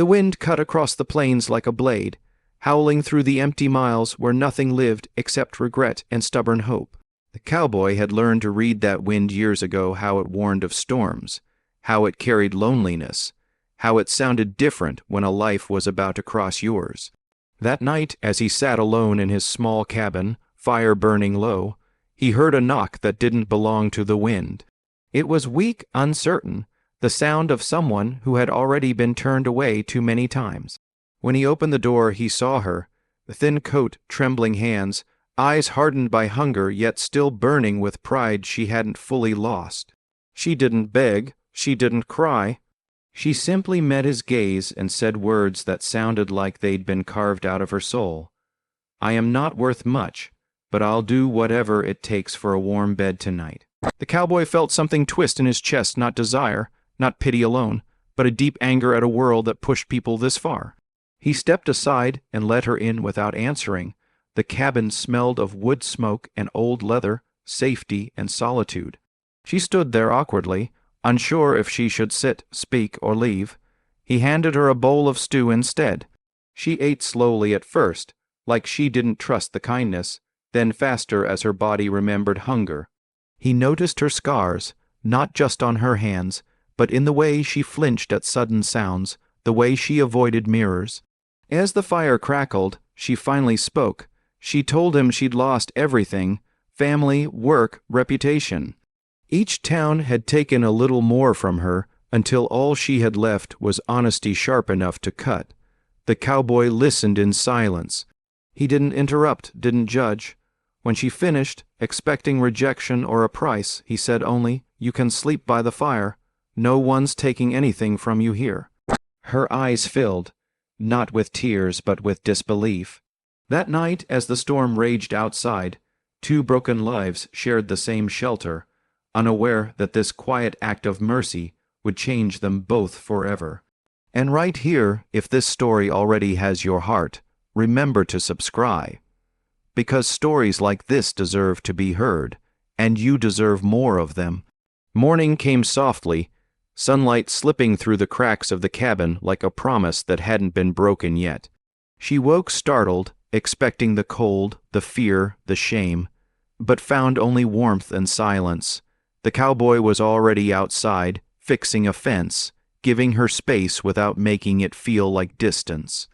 The wind cut across the plains like a blade, howling through the empty miles where nothing lived except regret and stubborn hope. The cowboy had learned to read that wind years ago, how it warned of storms, how it carried loneliness, how it sounded different when a life was about to cross yours. That night, as he sat alone in his small cabin, fire burning low, he heard a knock that didn't belong to the wind. It was weak, uncertain, the sound of someone who had already been turned away too many times. When he opened the door, he saw her, the thin coat, trembling hands, eyes hardened by hunger yet still burning with pride she hadn't fully lost. She didn't beg, she didn't cry. She simply met his gaze and said words that sounded like they'd been carved out of her soul. "I am not worth much, but I'll do whatever it takes for a warm bed tonight." The cowboy felt something twist in his chest, not desire, not pity alone, but a deep anger at a world that pushed people this far. He stepped aside and let her in without answering. The cabin smelled of wood smoke and old leather, safety and solitude. She stood there awkwardly, unsure if she should sit, speak, or leave. He handed her a bowl of stew instead. She ate slowly at first, like she didn't trust the kindness, then faster as her body remembered hunger. He noticed her scars, not just on her hands, but in the way she flinched at sudden sounds, the way she avoided mirrors. As the fire crackled, she finally spoke. She told him she'd lost everything: family, work, reputation. Each town had taken a little more from her, until all she had left was honesty sharp enough to cut. The cowboy listened in silence. He didn't interrupt, didn't judge. When she finished, expecting rejection or a price, he said only, "You can sleep by the fire. No one's taking anything from you here." Her eyes filled, not with tears but with disbelief. That night, as the storm raged outside, two broken lives shared the same shelter, unaware that this quiet act of mercy would change them both forever. And right here, if this story already has your heart, remember to subscribe. Because stories like this deserve to be heard, and you deserve more of them. Morning came softly, sunlight slipping through the cracks of the cabin like a promise that hadn't been broken yet. She woke startled, expecting the cold, the fear, the shame, but found only warmth and silence. The cowboy was already outside, fixing a fence, giving her space without making it feel like distance.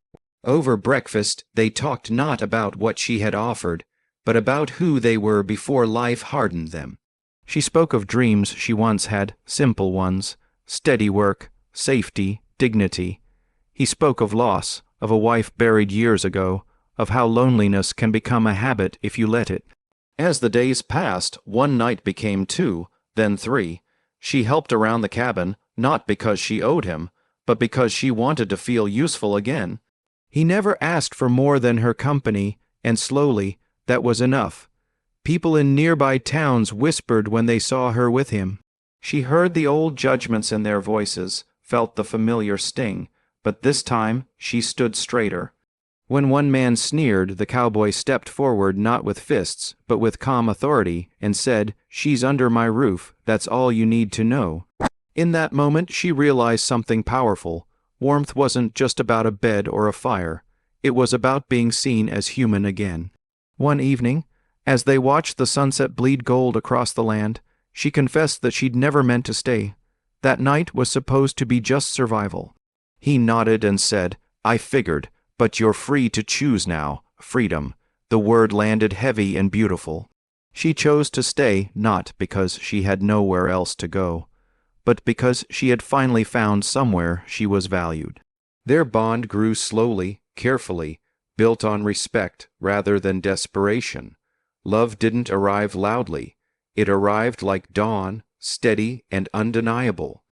Over breakfast, they talked not about what she had offered, but about who they were before life hardened them. She spoke of dreams she once had, simple ones, steady work, safety, dignity. He spoke of loss, of a wife buried years ago, of how loneliness can become a habit if you let it. As the days passed, one night became 2, then 3. She helped around the cabin, not because she owed him, but because she wanted to feel useful again. He never asked for more than her company, and slowly, that was enough. People in nearby towns whispered when they saw her with him. She heard the old judgments in their voices, felt the familiar sting, but this time she stood straighter. When one man sneered, the cowboy stepped forward not with fists, but with calm authority, and said, "She's under my roof, that's all you need to know." In that moment she realized something powerful. Warmth wasn't just about a bed or a fire. It was about being seen as human again. One evening, as they watched the sunset bleed gold across the land, she confessed that she'd never meant to stay. That night was supposed to be just survival. He nodded and said, "I figured, but you're free to choose now, freedom." The word landed heavy and beautiful. She chose to stay not because she had nowhere else to go, but because she had finally found somewhere she was valued. Their bond grew slowly, carefully, built on respect rather than desperation. Love didn't arrive loudly. It arrived like dawn, steady and undeniable.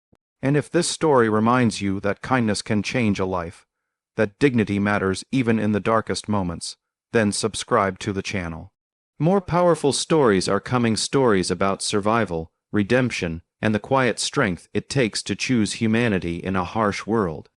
And if this story reminds you that kindness can change a life, that dignity matters even in the darkest moments, then subscribe to the channel. More powerful stories are coming, stories about survival, redemption, and the quiet strength it takes to choose humanity in a harsh world.